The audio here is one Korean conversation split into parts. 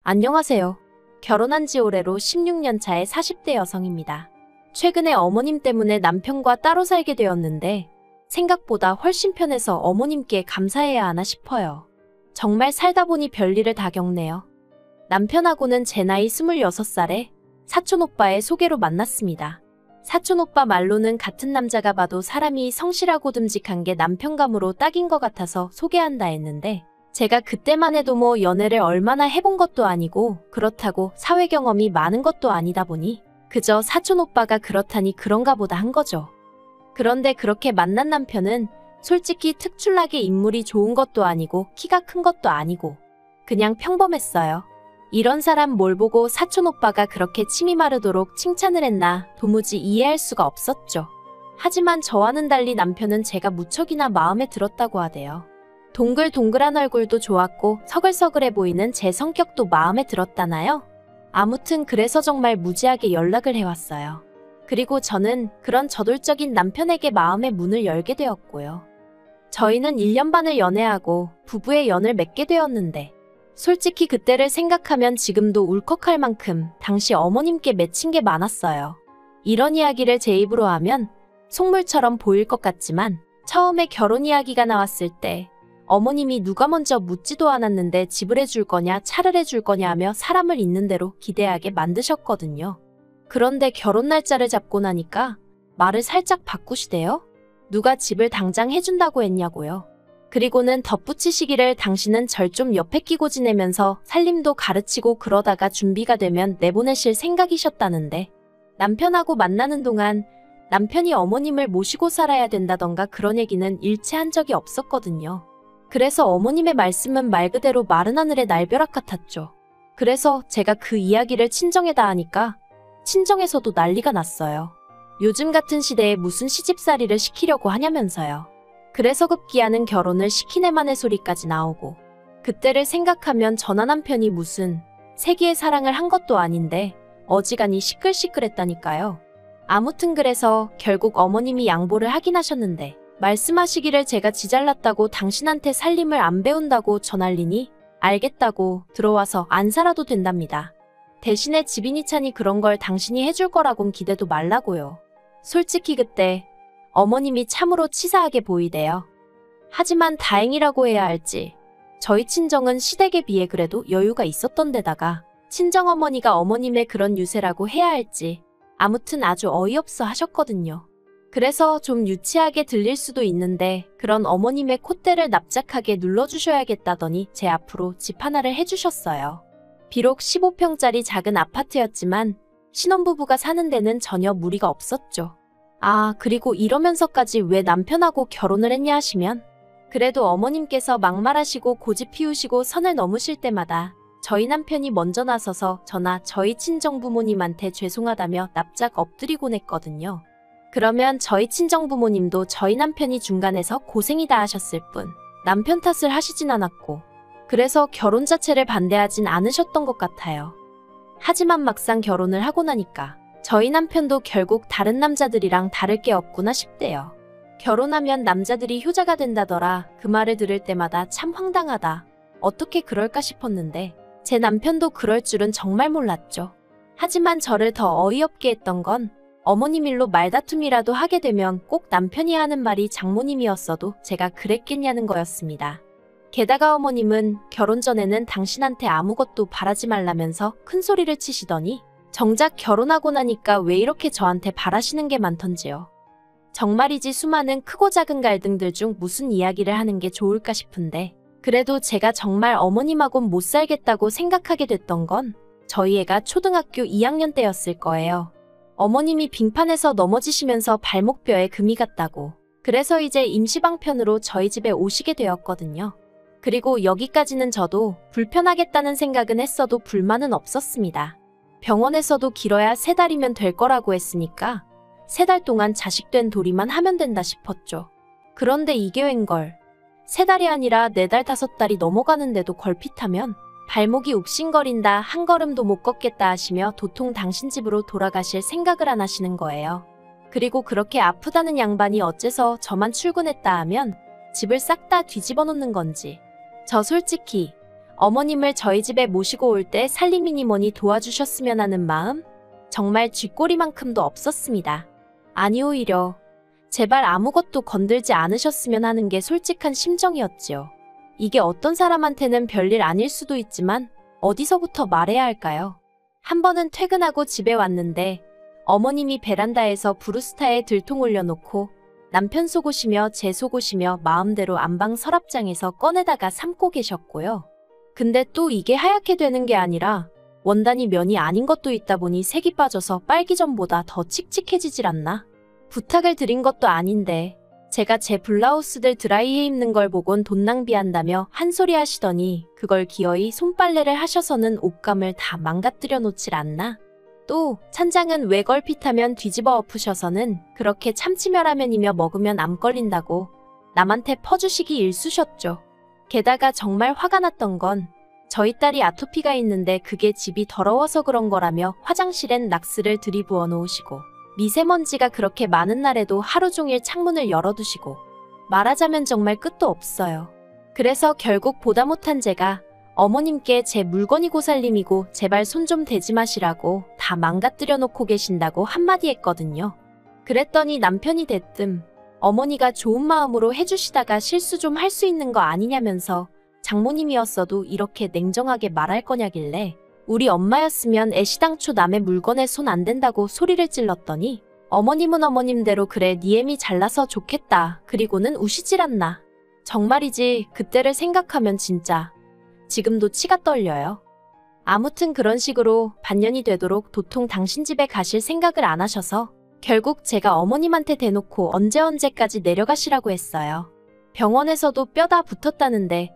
안녕하세요. 결혼한 지 올해로 16년 차의 40대 여성입니다. 최근에 어머님 때문에 남편과 따로 살게 되었는데 생각보다 훨씬 편해서 어머님께 감사해야 하나 싶어요. 정말 살다 보니 별일을 다 겪네요. 남편하고는 제 나이 26살에 사촌오빠의 소개로 만났습니다. 사촌오빠 말로는 같은 남자가 봐도 사람이 성실하고 듬직한 게 남편감으로 딱인 것 같아서 소개한다 했는데 제가 그때만 해도 뭐 연애를 얼마나 해본 것도 아니고 그렇다고 사회 경험이 많은 것도 아니다 보니 그저 사촌오빠가 그렇다니 그런가 보다 한 거죠. 그런데 그렇게 만난 남편은 솔직히 특출나게 인물이 좋은 것도 아니고 키가 큰 것도 아니고 그냥 평범했어요. 이런 사람 뭘 보고 사촌오빠가 그렇게 침이 마르도록 칭찬을 했나 도무지 이해할 수가 없었죠. 하지만 저와는 달리 남편은 제가 무척이나 마음에 들었다고 하대요. 동글동글한 얼굴도 좋았고 서글서글해 보이는 제 성격도 마음에 들었다나요? 아무튼 그래서 정말 무지하게 연락을 해왔어요. 그리고 저는 그런 저돌적인 남편에게 마음의 문을 열게 되었고요. 저희는 1년 반을 연애하고 부부의 연을 맺게 되었는데 솔직히 그때를 생각하면 지금도 울컥할 만큼 당시 어머님께 맺힌 게 많았어요. 이런 이야기를 제 입으로 하면 속물처럼 보일 것 같지만 처음에 결혼 이야기가 나왔을 때 어머님이 누가 먼저 묻지도 않았는데 집을 해줄 거냐 차를 해줄 거냐 하며 사람을 있는 대로 기대하게 만드셨거든요. 그런데 결혼 날짜를 잡고 나니까 말을 살짝 바꾸시대요. 누가 집을 당장 해준다고 했냐고요. 그리고는 덧붙이시기를 당신은 절 좀 옆에 끼고 지내면서 살림도 가르치고 그러다가 준비가 되면 내보내실 생각이셨다는데 남편하고 만나는 동안 남편이 어머님을 모시고 살아야 된다던가 그런 얘기는 일체 한 적이 없었거든요. 그래서 어머님의 말씀은 말 그대로 마른 하늘의 날벼락 같았죠. 그래서 제가 그 이야기를 친정에다 하니까 친정에서도 난리가 났어요. 요즘 같은 시대에 무슨 시집살이를 시키려고 하냐면서요. 그래서 급기야는 결혼을 시키네만의 소리까지 나오고 그때를 생각하면 전화 남편이 무슨 세기의 사랑을 한 것도 아닌데 어지간히 시끌시끌했다니까요. 아무튼 그래서 결국 어머님이 양보를 하긴 하셨는데 말씀하시기를 제가 지 잘났다고 당신한테 살림을 안 배운다고 전할리니 알겠다고 들어와서 안 살아도 된답니다. 대신에 집이니 차니 그런 걸 당신이 해줄 거라곤 기대도 말라고요. 솔직히 그때 어머님이 참으로 치사하게 보이대요. 하지만 다행이라고 해야 할지 저희 친정은 시댁에 비해 그래도 여유가 있었던 데다가 친정어머니가 어머님의 그런 유세라고 해야 할지 아무튼 아주 어이없어 하셨거든요. 그래서 좀 유치하게 들릴 수도 있는데 그런 어머님의 콧대를 납작하게 눌러주셔야겠다더니 제 앞으로 집 하나를 해주셨어요. 비록 15평짜리 작은 아파트였지만 신혼부부가 사는 데는 전혀 무리가 없었죠. 아, 그리고 이러면서까지 왜 남편하고 결혼을 했냐 하시면 그래도 어머님께서 막말하시고 고집 피우시고 선을 넘으실 때마다 저희 남편이 먼저 나서서 저나 저희 친정부모님한테 죄송하다며 납작 엎드리곤 했거든요. 그러면 저희 친정부모님도 저희 남편이 중간에서 고생이다 하셨을 뿐 남편 탓을 하시진 않았고 그래서 결혼 자체를 반대하진 않으셨던 것 같아요. 하지만 막상 결혼을 하고 나니까 저희 남편도 결국 다른 남자들이랑 다를 게 없구나 싶대요. 결혼하면 남자들이 효자가 된다더라. 그 말을 들을 때마다 참 황당하다. 어떻게 그럴까 싶었는데 제 남편도 그럴 줄은 정말 몰랐죠. 하지만 저를 더 어이없게 했던 건 어머님 일로 말다툼이라도 하게 되면 꼭 남편이 하는 말이 장모님이었어도 제가 그랬겠냐는 거였습니다. 게다가 어머님은 결혼 전에는 당신한테 아무것도 바라지 말라면서 큰 소리를 치시더니 정작 결혼하고 나니까 왜 이렇게 저한테 바라시는 게 많던지요. 정말이지 수많은 크고 작은 갈등들 중 무슨 이야기를 하는 게 좋을까 싶은데 그래도 제가 정말 어머님하고는 못 살겠다고 생각하게 됐던 건 저희 애가 초등학교 2학년 때였을 거예요. 어머님이 빙판에서 넘어지시면서 발목뼈에 금이 갔다고 그래서 이제 임시방편으로 저희 집에 오시게 되었거든요. 그리고 여기까지는 저도 불편하겠다는 생각은 했어도 불만은 없었습니다. 병원에서도 길어야 3달이면 될 거라고 했으니까 3달 동안 자식된 도리만 하면 된다 싶었죠. 그런데 이게 웬걸 3달이 아니라 4달 5달이 넘어가는데도 걸핏하면 발목이 욱신거린다 한 걸음도 못 걷겠다 하시며 도통 당신 집으로 돌아가실 생각을 안 하시는 거예요. 그리고 그렇게 아프다는 양반이 어째서 저만 출근했다 하면 집을 싹 다 뒤집어 놓는 건지 저 솔직히 어머님을 저희 집에 모시고 올 때 살림이니 뭐니 도와주셨으면 하는 마음? 정말 쥐꼬리만큼도 없었습니다. 아니 오히려 제발 아무것도 건들지 않으셨으면 하는 게 솔직한 심정이었지요. 이게 어떤 사람한테는 별일 아닐 수도 있지만 어디서부터 말해야 할까요? 한 번은 퇴근하고 집에 왔는데 어머님이 베란다에서 브루스타에 들통 올려놓고 남편 속옷이며 제 속옷이며 마음대로 안방 서랍장에서 꺼내다가 삶고 계셨고요. 근데 또 이게 하얗게 되는 게 아니라 원단이 면이 아닌 것도 있다 보니 색이 빠져서 빨기 전보다 더 칙칙해지질 않나? 부탁을 드린 것도 아닌데 제가 제 블라우스들 드라이해 입는 걸 보곤 돈 낭비한다며 한 소리 하시더니 그걸 기어이 손빨래를 하셔서는 옷감을 다 망가뜨려 놓질 않나? 또 찬장은 왜 걸핏하면 뒤집어 엎으셔서는 그렇게 참치멸라면이며 먹으면 암 걸린다고 남한테 퍼주시기 일쑤셨죠. 게다가 정말 화가 났던 건 저희 딸이 아토피가 있는데 그게 집이 더러워서 그런 거라며 화장실엔 락스를 들이부어 놓으시고 미세먼지가 그렇게 많은 날에도 하루 종일 창문을 열어두시고 말하자면 정말 끝도 없어요. 그래서 결국 보다 못한 제가 어머님께 제 물건이 고살림이고 제발 손 좀 대지 마시라고 다 망가뜨려 놓고 계신다고 한마디 했거든요. 그랬더니 남편이 대뜸 어머니가 좋은 마음으로 해주시다가 실수 좀 할 수 있는 거 아니냐면서 장모님이었어도 이렇게 냉정하게 말할 거냐길래 우리 엄마였으면 애시당초 남의 물건에 손 안 댄다고 소리를 찔렀더니 어머님은 어머님대로 그래 니 애미 잘나서 좋겠다 그리고는 우시질 않나. 정말이지 그때를 생각하면 진짜 지금도 치가 떨려요. 아무튼 그런 식으로 반년이 되도록 도통 당신 집에 가실 생각을 안 하셔서 결국 제가 어머님한테 대놓고 언제까지 내려가시라고 했어요. 병원에서도 뼈다 붙었다는데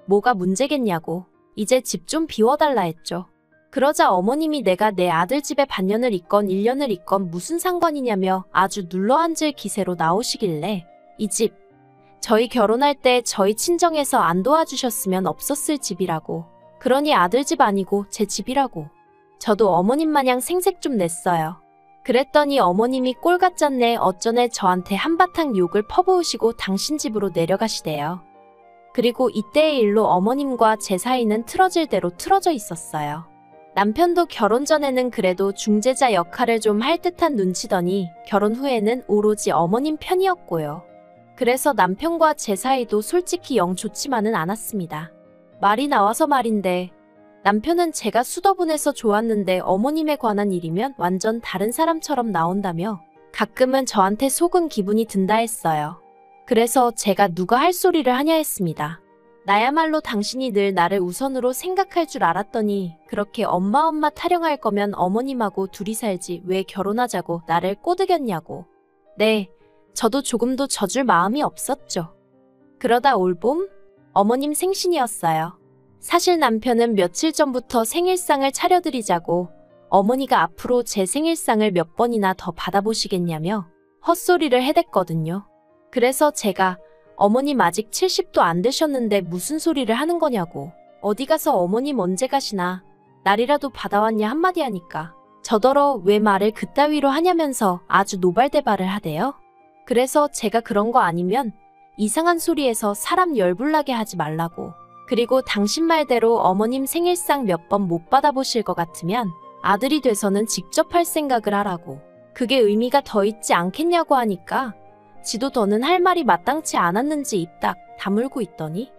뭐가 문제겠냐고 이제 집 좀 비워달라 했죠. 그러자 어머님이 내가 내 아들 집에 반년을 있건 1년을 있건 무슨 상관이냐며 아주 눌러앉을 기세로 나오시길래 이 집 저희 결혼할 때 저희 친정에서 안 도와주셨으면 없었을 집이라고. 그러니 아들 집 아니고 제 집이라고. 저도 어머님 마냥 생색 좀 냈어요. 그랬더니 어머님이 꼴 같잖네 어쩌네 저한테 한바탕 욕을 퍼부으시고 당신 집으로 내려가시대요. 그리고 이때의 일로 어머님과 제 사이는 틀어질 대로 틀어져 있었어요. 남편도 결혼 전에는 그래도 중재자 역할을 좀 할 듯한 눈치더니 결혼 후에는 오로지 어머님 편이었고요. 그래서 남편과 제 사이도 솔직히 영 좋지만은 않았습니다. 말이 나와서 말인데 남편은 제가 수더분해서 좋았는데 어머님에 관한 일이면 완전 다른 사람처럼 나온다며 가끔은 저한테 속은 기분이 든다 했어요. 그래서 제가 누가 할 소리를 하냐 했습니다. 나야말로 당신이 늘 나를 우선으로 생각할 줄 알았더니 그렇게 엄마 타령할 거면 어머님하고 둘이 살지 왜 결혼하자고 나를 꼬드겼냐고. 네, 저도 조금도 져줄 마음이 없었죠. 그러다 올봄 어머님 생신이었어요. 사실 남편은 며칠 전부터 생일상을 차려드리자고 어머니가 앞으로 제 생일상을 몇 번이나 더 받아보시겠냐며 헛소리를 해댔거든요. 그래서 제가 어머님 아직 70도 안 되셨는데 무슨 소리를 하는 거냐고 어디 가서 어머님 언제 가시나 날이라도 받아왔냐 한마디 하니까 저더러 왜 말을 그따위로 하냐면서 아주 노발대발을 하대요. 그래서 제가 그런 거 아니면 이상한 소리에서 사람 열불나게 하지 말라고. 그리고 당신 말대로 어머님 생일상 몇 번 못 받아보실 것 같으면 아들이 돼서는 직접 할 생각을 하라고. 그게 의미가 더 있지 않겠냐고 하니까 지도 더는 할 말이 마땅치 않았는지 입 딱 다물고 있더니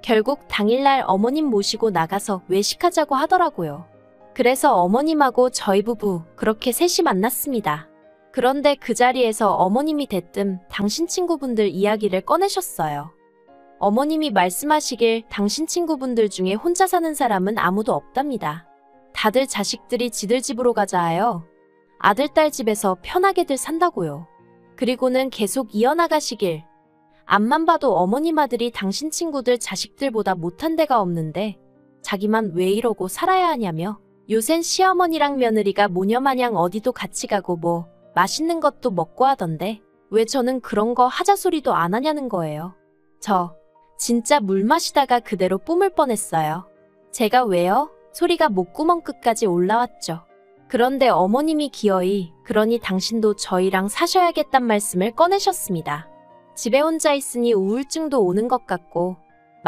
결국 당일날 어머님 모시고 나가서 외식하자고 하더라고요. 그래서 어머님하고 저희 부부 그렇게 셋이 만났습니다. 그런데 그 자리에서 어머님이 대뜸 당신 친구분들 이야기를 꺼내셨어요. 어머님이 말씀하시길 당신 친구분들 중에 혼자 사는 사람은 아무도 없답니다. 다들 자식들이 지들 집으로 가자 하여 아들, 딸 집에서 편하게들 산다고요. 그리고는 계속 이어나가시길 앞만 봐도 어머님 아들이 당신 친구들 자식들보다 못한 데가 없는데 자기만 왜 이러고 살아야 하냐며 요샌 시어머니랑 며느리가 모녀마냥 어디도 같이 가고 뭐 맛있는 것도 먹고 하던데 왜 저는 그런 거 하자 소리도 안 하냐는 거예요. 저 진짜 물 마시다가 그대로 뿜을 뻔했어요. 제가 왜요? 소리가 목구멍 끝까지 올라왔죠. 그런데 어머님이 기어이 그러니 당신도 저희랑 사셔야겠단 말씀을 꺼내셨습니다. 집에 혼자 있으니 우울증도 오는 것 같고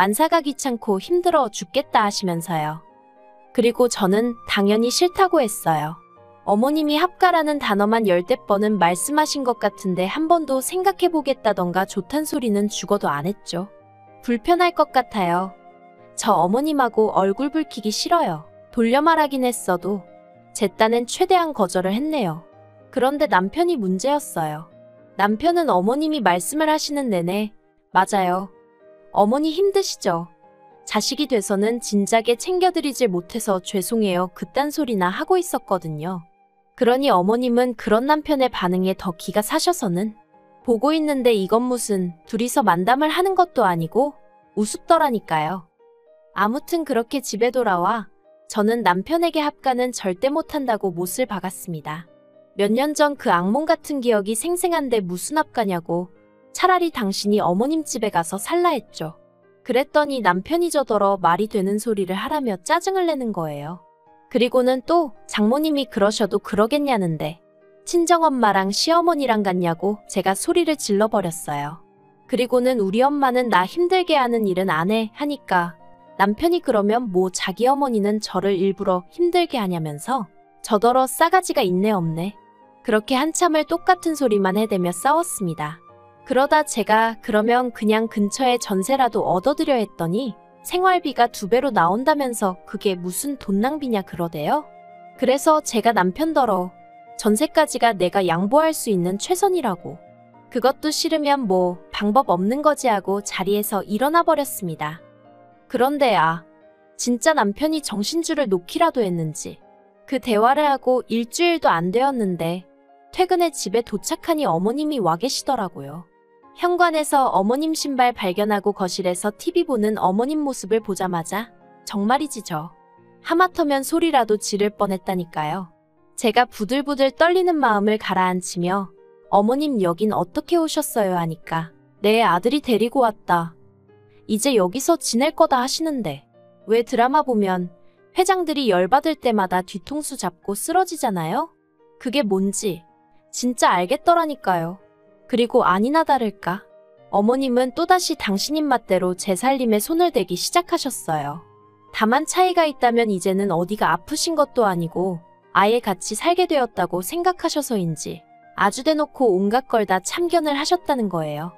만사가 귀찮고 힘들어 죽겠다 하시면서요. 그리고 저는 당연히 싫다고 했어요. 어머님이 합가라는 단어만 열댓 번은 말씀하신 것 같은데 한 번도 생각해보겠다던가 좋단 소리는 죽어도 안 했죠. 불편할 것 같아요. 저 어머님하고 얼굴 붉히기 싫어요. 돌려 말하긴 했어도 제 딴엔 최대한 거절을 했네요. 그런데 남편이 문제였어요. 남편은 어머님이 말씀을 하시는 내내 맞아요. 어머니 힘드시죠? 자식이 돼서는 진작에 챙겨드리질 못해서 죄송해요. 그딴 소리나 하고 있었거든요. 그러니 어머님은 그런 남편의 반응에 더 기가 사셔서는 보고 있는데 이건 무슨 둘이서 만담을 하는 것도 아니고 우습더라니까요. 아무튼 그렇게 집에 돌아와 저는 남편에게 합가는 절대 못한다고 못을 박았습니다. 몇 년 전 그 악몽 같은 기억이 생생한데 무슨 합가냐고 차라리 당신이 어머님 집에 가서 살라 했죠. 그랬더니 남편이 저더러 말이 되는 소리를 하라며 짜증을 내는 거예요. 그리고는 또 장모님이 그러셔도 그러겠냐는데 친정엄마랑 시어머니랑 같냐고 제가 소리를 질러버렸어요. 그리고는 우리 엄마는 나 힘들게 하는 일은 안 해 하니까 남편이 그러면 뭐 자기 어머니는 저를 일부러 힘들게 하냐면서 저더러 싸가지가 있네 없네. 그렇게 한참을 똑같은 소리만 해대며 싸웠습니다. 그러다 제가 그러면 그냥 근처에 전세라도 얻어드려 했더니 생활비가 2배로 나온다면서 그게 무슨 돈 낭비냐 그러대요. 그래서 제가 남편더러 전세까지가 내가 양보할 수 있는 최선이라고. 그것도 싫으면 뭐 방법 없는 거지 하고 자리에서 일어나 버렸습니다. 그런데 진짜 남편이 정신줄을 놓기라도 했는지 그 대화를 하고 일주일도 안 되었는데 퇴근에 집에 도착하니 어머님이 와 계시더라고요. 현관에서 어머님 신발 발견하고 거실에서 TV 보는 어머님 모습을 보자마자 정말이지 저. 하마터면 소리라도 지를 뻔했다니까요. 제가 부들부들 떨리는 마음을 가라앉히며 어머님 여긴 어떻게 오셨어요 하니까 내 아들이 데리고 왔다. 이제 여기서 지낼 거다 하시는데 왜 드라마 보면 회장들이 열받을 때마다 뒤통수 잡고 쓰러지잖아요? 그게 뭔지 진짜 알겠더라니까요. 그리고 아니나 다를까 어머님은 또다시 당신 입맛대로 제 살림에 손을 대기 시작하셨어요. 다만 차이가 있다면 이제는 어디가 아프신 것도 아니고 아예 같이 살게 되었다고 생각하셔서인지 아주 대놓고 온갖 걸 다 참견을 하셨다는 거예요.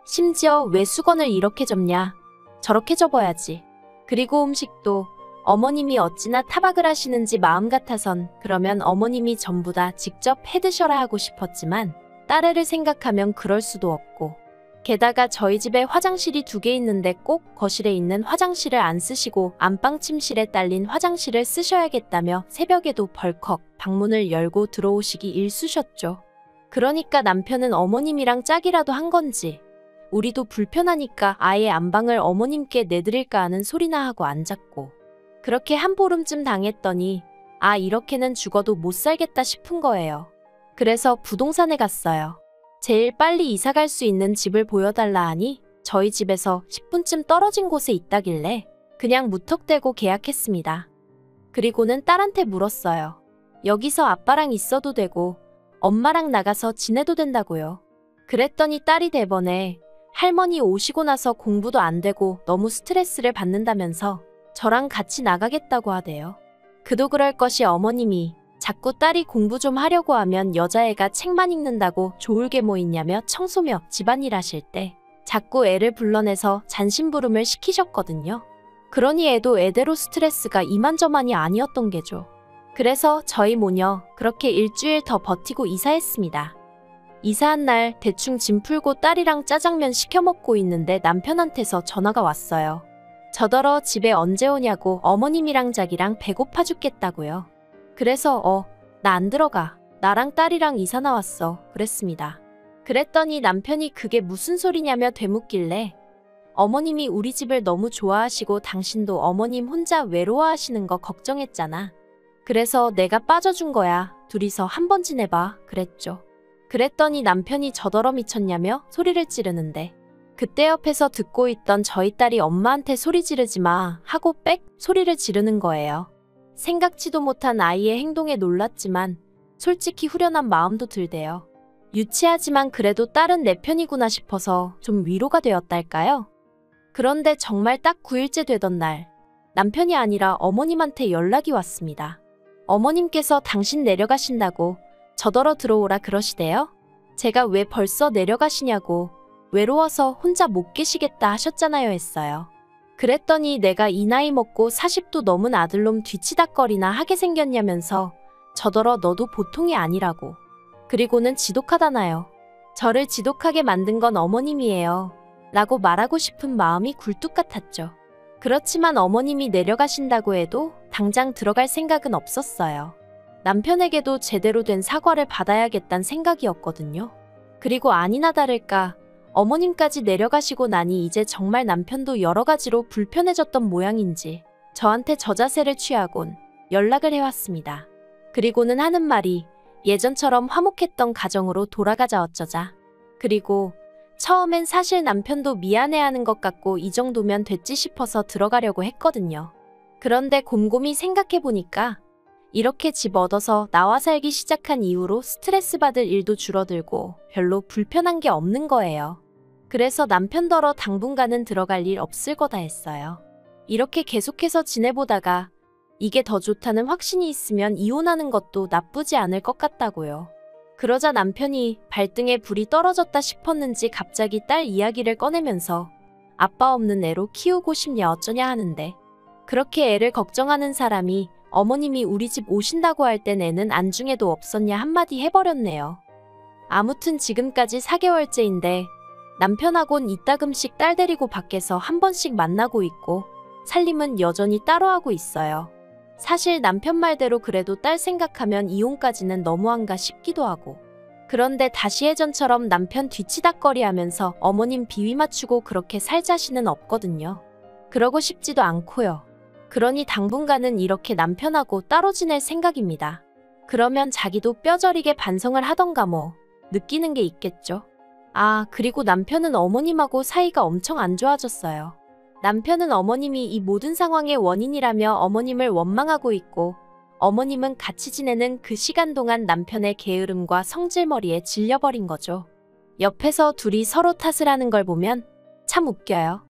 심지어 왜 수건을 이렇게 접냐 저렇게 접어야지. 그리고 음식도 어머님이 어찌나 타박을 하시는지 마음 같아선 그러면 어머님이 전부 다 직접 해드셔라 하고 싶었지만 딸애를 생각하면 그럴 수도 없고 게다가 저희 집에 화장실이 2개 있는데 꼭 거실에 있는 화장실을 안 쓰시고 안방 침실에 딸린 화장실을 쓰셔야겠다며 새벽에도 벌컥 방문을 열고 들어오시기 일쑤셨죠. 그러니까 남편은 어머님이랑 짝이라도 한 건지 우리도 불편하니까 아예 안방을 어머님께 내드릴까 하는 소리나 하고 앉았고 그렇게 한 보름쯤 당했더니 이렇게는 죽어도 못 살겠다 싶은 거예요. 그래서 부동산에 갔어요. 제일 빨리 이사 갈 수 있는 집을 보여달라 하니 저희 집에서 10분쯤 떨어진 곳에 있다길래 그냥 무턱대고 계약했습니다. 그리고는 딸한테 물었어요. 여기서 아빠랑 있어도 되고 엄마랑 나가서 지내도 된다고요. 그랬더니 딸이 대번에 할머니 오시고 나서 공부도 안 되고 너무 스트레스를 받는다면서 저랑 같이 나가겠다고 하대요. 그도 그럴 것이 어머님이 자꾸 딸이 공부 좀 하려고 하면 여자애가 책만 읽는다고 좋을 게 뭐 있냐며 청소며 집안일 하실 때 자꾸 애를 불러내서 잔심부름을 시키셨거든요. 그러니 애도 애대로 스트레스가 이만저만이 아니었던 게죠. 그래서 저희 모녀 그렇게 일주일 더 버티고 이사했습니다. 이사한 날 대충 짐 풀고 딸이랑 짜장면 시켜 먹고 있는데 남편한테서 전화가 왔어요. 저더러 집에 언제 오냐고 어머님이랑 자기랑 배고파 죽겠다고요. 그래서 나 안 들어가. 나랑 딸이랑 이사 나왔어. 그랬습니다. 그랬더니 남편이 그게 무슨 소리냐며 되묻길래 어머님이 우리 집을 너무 좋아하시고 당신도 어머님 혼자 외로워하시는 거 걱정했잖아. 그래서 내가 빠져준 거야. 둘이서 한번 지내봐. 그랬죠. 그랬더니 남편이 저더러 미쳤냐며 소리를 지르는데 그때 옆에서 듣고 있던 저희 딸이 엄마한테 소리 지르지 마 하고 빽 소리를 지르는 거예요. 생각지도 못한 아이의 행동에 놀랐지만 솔직히 후련한 마음도 들대요. 유치하지만 그래도 딸은 내 편이구나 싶어서 좀 위로가 되었달까요? 그런데 정말 딱 9일째 되던 날, 남편이 아니라 어머님한테 연락이 왔습니다. 어머님께서 당신 내려가신다고 저더러 들어오라 그러시대요. 제가 왜 벌써 내려가시냐고 외로워서 혼자 못 계시겠다 하셨잖아요 했어요. 그랬더니 내가 이 나이 먹고 40도 넘은 아들놈 뒤치다꺼리나 하게 생겼냐면서 저더러 너도 보통이 아니라고. 그리고는 지독하다나요. 저를 지독하게 만든 건 어머님이에요. 라고 말하고 싶은 마음이 굴뚝 같았죠. 그렇지만 어머님이 내려가신다고 해도 당장 들어갈 생각은 없었어요. 남편에게도 제대로 된 사과를 받아야겠다는 생각이었거든요. 그리고 아니나 다를까 어머님까지 내려가시고 나니 이제 정말 남편도 여러 가지로 불편해졌던 모양인지 저한테 저자세를 취하곤 연락을 해왔습니다. 그리고는 하는 말이 예전처럼 화목했던 가정으로 돌아가자 어쩌자. 그리고 처음엔 사실 남편도 미안해하는 것 같고 이 정도면 됐지 싶어서 들어가려고 했거든요. 그런데 곰곰이 생각해보니까 이렇게 집 얻어서 나와 살기 시작한 이후로 스트레스 받을 일도 줄어들고 별로 불편한 게 없는 거예요. 그래서 남편더러 당분간은 들어갈 일 없을 거다 했어요. 이렇게 계속해서 지내보다가 이게 더 좋다는 확신이 있으면 이혼하는 것도 나쁘지 않을 것 같다고요. 그러자 남편이 발등에 불이 떨어졌다 싶었는지 갑자기 딸 이야기를 꺼내면서 아빠 없는 애로 키우고 싶냐 어쩌냐 하는데 그렇게 애를 걱정하는 사람이 어머님이 우리 집 오신다고 할 땐 애는 안중에도 없었냐 한마디 해버렸네요. 아무튼 지금까지 4개월째인데 남편하곤 이따금씩 딸 데리고 밖에서 한 번씩 만나고 있고 살림은 여전히 따로 하고 있어요. 사실 남편 말대로 그래도 딸 생각하면 이혼까지는 너무한가 싶기도 하고. 그런데 다시 예전처럼 남편 뒤치다꺼리 하면서 어머님 비위 맞추고 그렇게 살 자신은 없거든요. 그러고 싶지도 않고요. 그러니 당분간은 이렇게 남편하고 따로 지낼 생각입니다. 그러면 자기도 뼈저리게 반성을 하던가 뭐 느끼는 게 있겠죠. 아, 그리고 남편은 어머님하고 사이가 엄청 안 좋아졌어요. 남편은 어머님이 이 모든 상황의 원인이라며 어머님을 원망하고 있고 어머님은 같이 지내는 그 시간 동안 남편의 게으름과 성질머리에 질려버린 거죠. 옆에서 둘이 서로 탓을 하는 걸 보면 참 웃겨요.